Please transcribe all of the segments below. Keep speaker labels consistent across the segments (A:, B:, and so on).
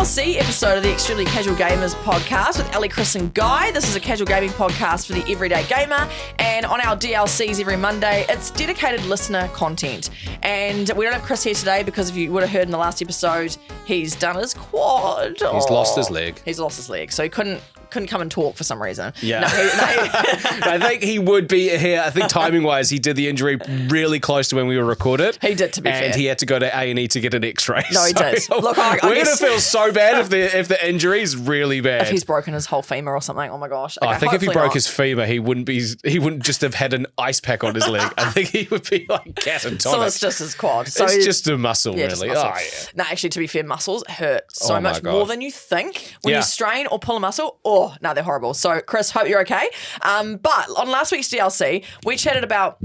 A: DLC episode of the Extremely Casual Gamers podcast with Ellie, Chris and Guy. This is a casual gaming podcast for the everyday gamer, and on our DLCs every Monday, it's dedicated listener content. And we don't have Chris here today because if you would have heard in the last episode, he's done his quad.
B: He's lost his leg.
A: He's lost his leg, so he couldn't come and talk for some reason.
B: Yeah.
A: No,
B: I think he would be here. I think timing-wise, he did the injury really close to when we were recorded.
A: He did, to be fair.
B: And he had to go to A&E to get an X-ray.
A: No, he did. Look, I
B: we're
A: guess-
B: going to feel so bad if the injury is really bad.
A: if he's broken his whole femur or something, oh my gosh. Okay,
B: I think if he
A: hopefully
B: broke
A: not.
B: his femur, he wouldn't just have had an ice pack on his leg. I think he would be like catatonic.
A: So it's just his quad. So
B: it's just a muscle,
A: yeah, just
B: really.
A: muscle.
B: Oh, yeah.
A: No, actually, to be fair, muscles hurt so
B: Oh my
A: much
B: God.
A: more than you think. When
B: Yeah.
A: you strain or pull a muscle, oh, no, they're horrible. So, Chris, hope you're okay. But on last week's DLC, we chatted about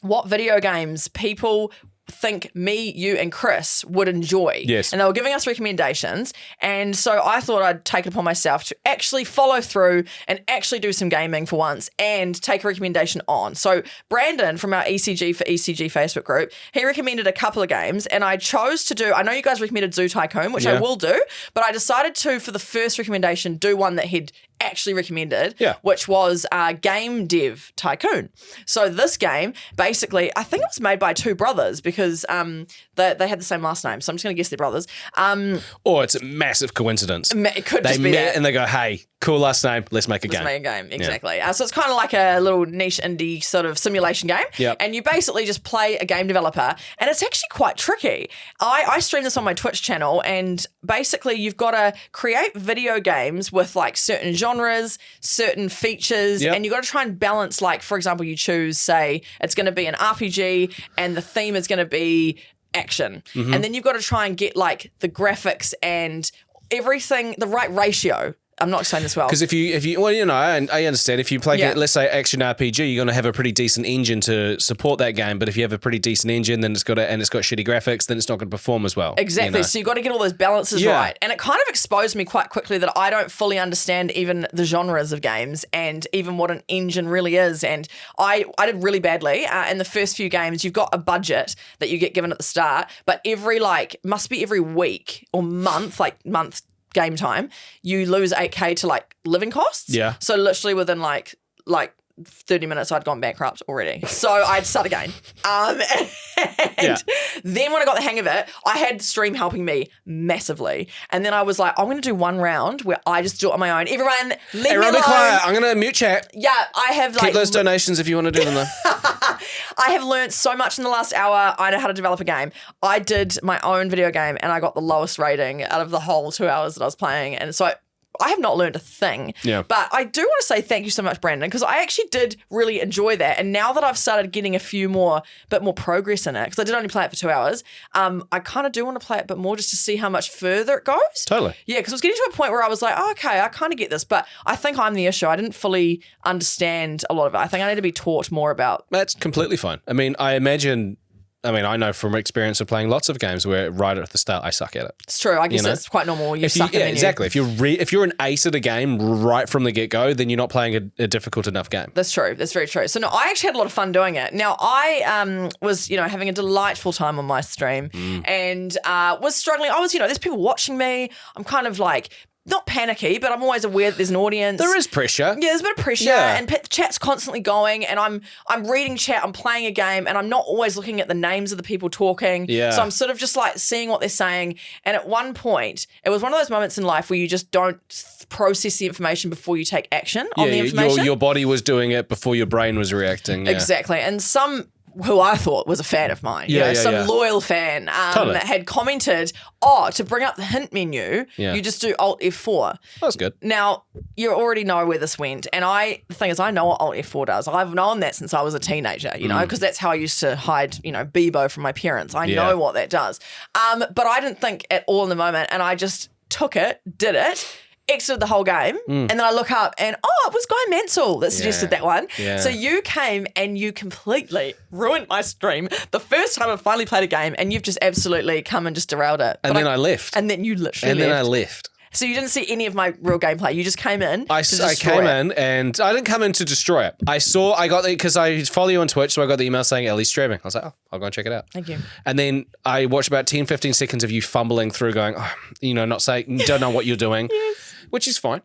A: what video games people think me, you, and Chris would enjoy.
B: Yes.
A: And they were giving us recommendations. And so I thought I'd take it upon myself to actually follow through and actually do some gaming for once and take a recommendation on. So Brandon from our ECG for ECG Facebook group, he recommended a couple of games and I chose to do, I know you guys recommended Zoo Tycoon, which I
B: Yeah.
A: will do, but I decided to, for the first recommendation, do one that he'd actually recommended,
B: Yeah.
A: which was Game Dev Tycoon. So this game, basically, I think it was made by two brothers because they had the same last name. So I'm just going to guess they're brothers.
B: Or it's a massive coincidence.
A: It could
B: They
A: just be
B: met
A: that.
B: and they go, hey, cool last name, let's make a
A: Let's
B: game.
A: make a game, exactly. So it's kind of like a little niche indie sort of simulation game.
B: Yep.
A: And you basically just play a game developer, and it's actually quite tricky. I stream this on my Twitch channel, and basically you've got to create video games with like certain genres, certain features,
B: Yep.
A: and you've got to try and balance, like, for example, you choose, say, it's going to be an RPG, and the theme is going to be action.
B: Mm-hmm.
A: And then you've got to try and get like the graphics and everything, the right ratio. I'm not explaining this well.
B: Because if you, well, you know, I understand. If you play,
A: Yeah.
B: let's say, action RPG, you're going to have a pretty decent engine to support that game. But if you have a pretty decent engine, then it's got shitty graphics, then it's not going to perform as well.
A: Exactly.
B: you know?
A: So you've got to get all those balances
B: Yeah.
A: right. And it kind of exposed me quite quickly that I don't fully understand even the genres of games and even what an engine really is. And I did really badly. In the first few games, you've got a budget that you get given at the start, but must be every week or month, game time, you lose 8K to like living costs.
B: Yeah.
A: So literally within like 30 minutes, I'd gone bankrupt already. So I'd start again. And
B: Yeah.
A: then when I got the hang of it, I had Stream helping me massively. And then I was like, I'm going to do one round where I just do it on my own. Everyone, leave me
B: Everyone
A: alone.
B: be quiet. I'm going to mute chat.
A: Yeah, I have
B: Keep those donations if you want to do them though.
A: I have learned so much in the last hour. I know how to develop a game. I did my own video game and I got the lowest rating out of the whole 2 hours that I was playing. And so I have not learned a thing.
B: Yeah.
A: But I do want to say thank you so much, Brandon, because I actually did really enjoy that. And now that I've started getting bit more progress in it, because I did only play it for 2 hours, I kind of do want to play it a bit more just to see how much further it goes.
B: Totally.
A: Yeah, because I was getting to a point where I was like, oh, okay, I kind of get this. But I think I'm the issue. I didn't fully understand a lot of it. I think I need to be taught more about.
B: That's completely fine. I mean, I know from experience of playing lots of games where right at the start I suck at it.
A: It's true. I guess
B: You know?
A: it's quite normal. You
B: If
A: suck
B: you,
A: and
B: yeah,
A: then
B: exactly. If you're an ace at a game right from the get-go, then you're not playing a difficult enough game.
A: That's true. That's very true. So no, I actually had a lot of fun doing it. Now I was, having a delightful time on my stream and was struggling. I was, there's people watching me. I'm kind of like not panicky, but I'm always aware that there's an audience.
B: There is pressure.
A: Yeah, there's a bit of pressure,
B: Yeah.
A: and chat's constantly going, and I'm reading chat, I'm playing a game, and I'm not always looking at the names of the people talking.
B: Yeah.
A: So I'm sort of just like seeing what they're saying. And at one point, it was one of those moments in life where you just don't process the information before you take action on the information.
B: your body was doing it before your brain was reacting. Yeah.
A: Exactly. And some who I thought was a fan of mine, some loyal fan,
B: Totally.
A: had commented, to bring up the hint menu,
B: Yeah.
A: you just do Alt F4.
B: That's good.
A: Now, you already know where this went. And the thing is, I know what Alt F4 does. I've known that since I was a teenager, because that's how I used to hide, Bebo from my parents. I know what that does. But I didn't think at all in the moment. And I just took it, did it, exited the whole game, and then I look up and, it was Guy Mansell that suggested that one.
B: Yeah.
A: So you came and you completely ruined my stream the first time I finally played a game, and you've just absolutely come and just derailed it.
B: And then I left.
A: And then you literally
B: And then I
A: left.
B: left.
A: So you didn't see any of my real gameplay. You just came in.
B: I came in and I didn't come in to destroy it. I got because I follow you on Twitch, so I got the email saying Ellie's streaming. I was like, oh, I'll go and check it out.
A: Thank you.
B: And then I watched about 10, 15 seconds of you fumbling through going, not saying, don't know what you're doing, which is fine.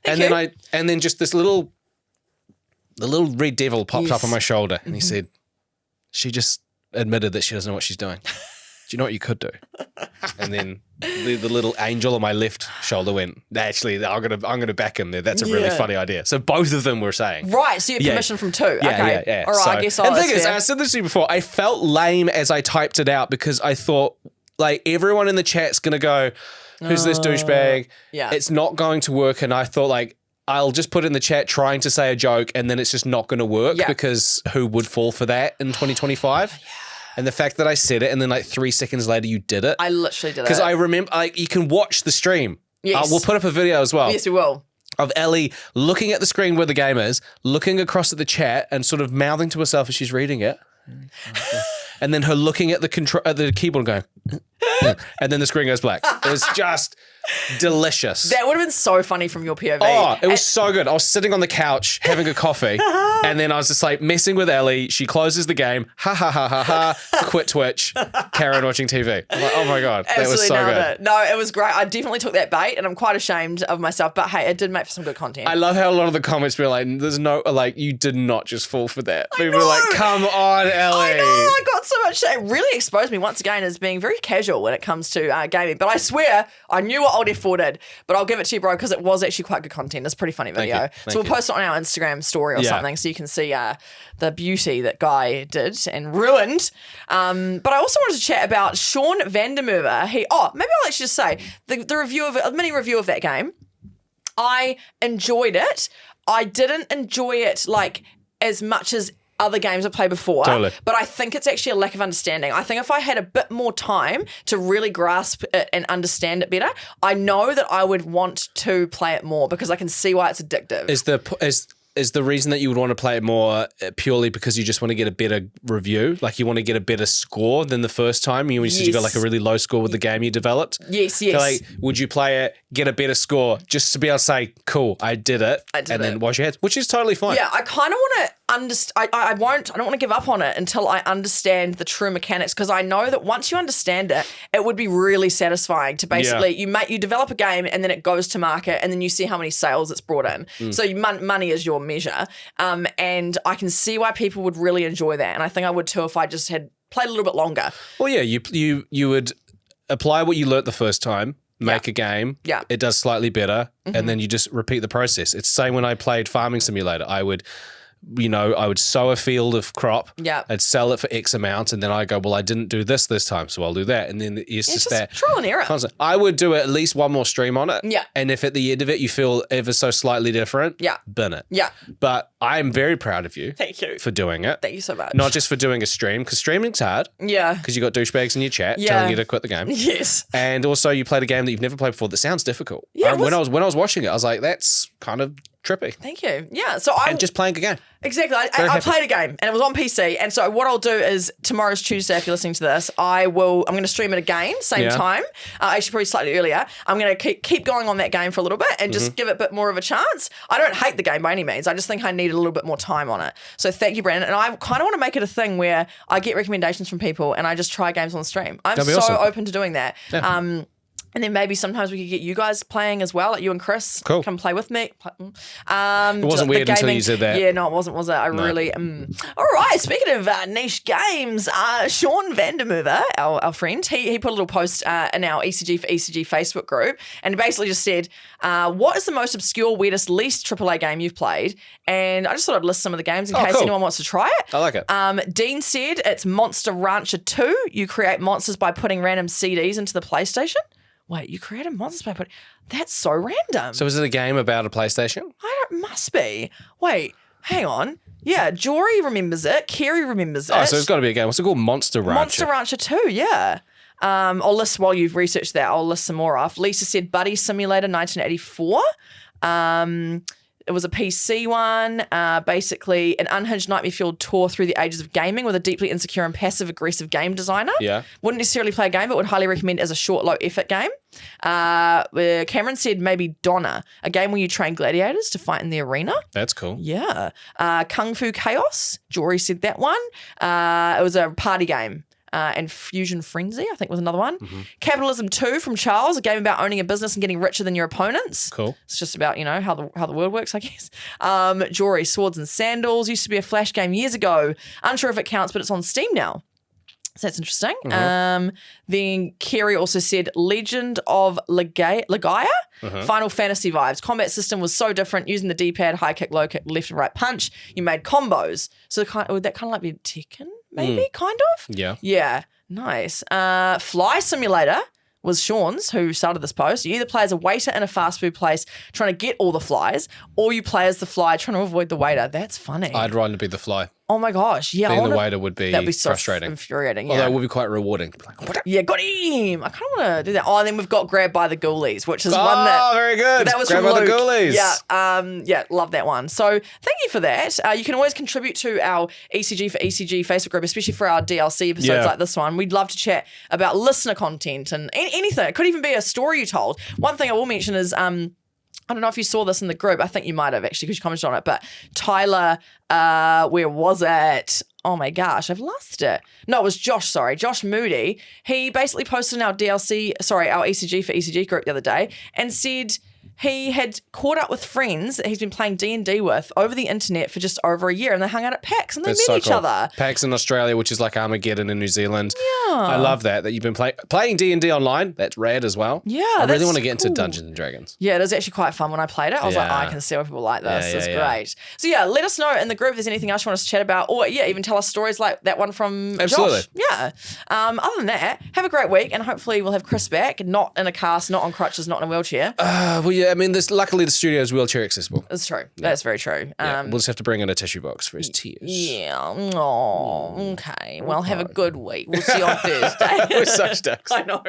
B: Yeah, and then just the little red devil popped up on my shoulder and he said, she just admitted that she doesn't know what she's doing. Do you know what you could do? And then the little angel on my left shoulder went, actually, I'm gonna back him there. That's a really funny idea. So both of them were saying.
A: Right, so you had permission from two.
B: Yeah,
A: okay.
B: Yeah.
A: All right, I guess
B: And the thing is, I said this to you before, I felt lame as I typed it out because I thought, like, everyone in the chat's gonna go, who's this douchebag?
A: Yeah.
B: It's not going to work. And I thought, like, I'll just put in the chat trying to say a joke and then it's just not going to work because who would fall for that in 2025? And the fact that I said it and then like 3 seconds later you did it.
A: I literally did it.
B: Because I remember, like, you can watch the stream.
A: Yes.
B: We'll put up a video as well.
A: Yes, we will.
B: Of Ellie looking at the screen where the game is, looking across at the chat and sort of mouthing to herself as she's reading it. And then her looking at the keyboard and going, and then the screen goes black. It was just delicious.
A: That would have been so funny from your POV.
B: Oh, it was so good. I was sitting on the couch having a coffee and then I was just like messing with Ellie. She closes the game. Ha ha ha ha ha. Quit Twitch. Carry on watching TV. I'm like, oh my God. That was so good.
A: It. No, it was great. I definitely took that bait and I'm quite ashamed of myself. But hey, it did make for some good content.
B: I love how a lot of the comments were like, there's no, like, you did not just fall for that. People were like, come on, Ellie.
A: I know. I got so much. It really exposed me once again as being very casual when it comes to gaming. But I swear, I knew what Old F4 did. But I'll give it to you, bro, because it was actually quite good content. It's a pretty funny video. So we'll post it on our Instagram story or something so you can see the beauty that Guy did and ruined. But I also wanted to chat about Sean Vandermeer. Maybe I'll actually just say the mini review of that game. I enjoyed it. I didn't enjoy it like as much as other games I've played before.
B: Totally.
A: But I think it's actually a lack of understanding. I think if I had a bit more time to really grasp it and understand it better, I know that I would want to play it more because I can see why it's addictive.
B: Is the reason that you would want to play it more purely because you just want to get a better review? Like you want to get a better score than the first time? You said you got like a really low score with the game you developed?
A: Yes.
B: So like, would you play it, get a better score, just to be able to say, cool, I did it, then wash your hands, which is totally fine.
A: Yeah, I kind of want to understand. I don't want to give up on it until I understand the true mechanics because I know that once you understand it, it would be really satisfying to basically you develop a game and then it goes to market and then you see how many sales it's brought in. So money is your measure, and I can see why people would really enjoy that, and I think I would too if I just had played a little bit longer.
B: Well, yeah, you would apply what you learnt the first time. Make a game, it does slightly better, and then you just repeat the process. It's the same when I played Farming Simulator. I would sow a field of crop, I'd sell it for X amount, and then I go, well, I didn't do this time, so I'll do that. And then it's just that.
A: Trial and error.
B: I would do at least one more stream on it.
A: Yeah.
B: And if at the end of it you feel ever so slightly different, bin it.
A: Yeah.
B: But I'm very proud of you.
A: Thank you.
B: For doing it.
A: Thank you so much.
B: Not just for doing a stream, because streaming's hard.
A: Yeah.
B: Because you got douchebags in your chat telling you to quit the game.
A: Yes.
B: And also you played a game that you've never played before that sounds difficult.
A: Yeah.
B: When I was watching it, I was like, that's kind of trippy.
A: Thank you. Yeah. So
B: and just playing a game.
A: Exactly. I played a game and it was on PC. And so what I'll do is tomorrow's Tuesday, if you're listening to this, I'm going to stream it again, same time. Actually, probably slightly earlier. I'm going to keep going on that game for a little bit and just give it a bit more of a chance. I don't hate the game by any means. I just think I need a little bit more time on it. So thank you, Brandon. And I kind of want to make it a thing where I get recommendations from people and I just try games on stream. I'm so awesome. Open to doing that. Yeah. And then maybe sometimes we could get you guys playing as well, like you and Chris.
B: Cool.
A: Come play with me.
B: It wasn't weird until you said that.
A: Yeah, no, it wasn't, was it? I really... All right, speaking of niche games, Sean Vandermeer, our friend, he put a little post in our ECG for ECG Facebook group and he basically just said, what is the most obscure, weirdest, least AAA game you've played? And I just thought I'd list some of the games in case anyone wants to try it.
B: I like it.
A: Dean said it's Monster Rancher 2. You create monsters by putting random CDs into the PlayStation. Wait, you create a monster by putting... That's so random.
B: So is it a game about a PlayStation?
A: Must be. Wait, hang on. Yeah, Jory remembers it. Kerry remembers it.
B: Oh, so it's got to be a game. What's it called? Monster Rancher.
A: Monster Rancher 2, yeah. I'll list, while you've researched that, I'll list some more off. Lisa said Buddy Simulator 1984. It was a PC one, basically an unhinged nightmare-fueled tour through the ages of gaming with a deeply insecure and passive-aggressive game designer.
B: Yeah.
A: Wouldn't necessarily play a game, but would highly recommend as a short, low-effort game. Where Cameron said maybe Donna, a game where you train gladiators to fight in the arena.
B: That's cool.
A: Yeah. Kung Fu Chaos. Jory said that one. It was a party game. And Fusion Frenzy, I think, was another one. Capitalism 2 from Charles, a game about owning a business and getting richer than your opponents.
B: Cool.
A: It's just about, how the world works, I guess. Jory, Swords and Sandals, used to be a Flash game years ago. Unsure if it counts, but it's on Steam now. So that's interesting. Then Kerry also said Legend of Legaia, Final Fantasy vibes. Combat system was so different. Using the D-pad, high kick, low kick, left and right punch. You made combos. So would that kind of like be Tekken, maybe, kind of?
B: Yeah.
A: Yeah, nice. Fly Simulator was Sean's, who started this post. You either play as a waiter in a fast food place trying to get all the flies, or you play as the fly trying to avoid the waiter. That's funny.
B: I'd rather be the fly.
A: Oh my gosh, yeah.
B: Being the waiter would be
A: that'd be so
B: frustrating.
A: Infuriating,
B: Although
A: yeah.
B: it would be quite rewarding.
A: Yeah, got him. I kind of want to do that. Oh, and then we've got Grabbed by the Ghoulies, which is one that.
B: Oh, very good.
A: That was
B: Grabbed
A: from
B: by the
A: Luke.
B: Ghoulies.
A: Yeah, love that one. So thank you for that. You can always contribute to our ECG for ECG Facebook group, especially for our DLC episodes like this one. We'd love to chat about listener content and anything. It could even be a story you told. One thing I will mention is I don't know if you saw this in the group. I think you might have actually because you commented on it. But Tyler, where was it? Oh my gosh, I've lost it. No, it was Josh, sorry. Josh Moody. He basically posted in our our ECG for ECG group the other day and said he had caught up with friends that he's been playing D&D with over the internet for just over a year, and they hung out at PAX and they met each other.
B: PAX in Australia, which is like Armageddon in New Zealand. Yeah. I love that you've been playing D&D online. That's rad as well.
A: Yeah,
B: I really want to
A: cool.
B: get into Dungeons and Dragons.
A: Yeah, it was actually quite fun when I played it. I was like, I can see why people like this. It's great. So yeah, let us know in the group if there's anything else you want us to chat about, or even tell us stories like that one from
B: Absolutely.
A: Josh. Yeah. Other than that, have a great week, and hopefully we'll have Chris back, not in a cast, not on crutches, not in a wheelchair.
B: Well, yeah, I mean, luckily the studio is wheelchair accessible.
A: That's true. That's very true.
B: We'll just have to bring in a tissue box for his tears.
A: Yeah. Oh, okay. Well, have a good week. We'll see you on Thursday.
B: We're such dicks.
A: I know.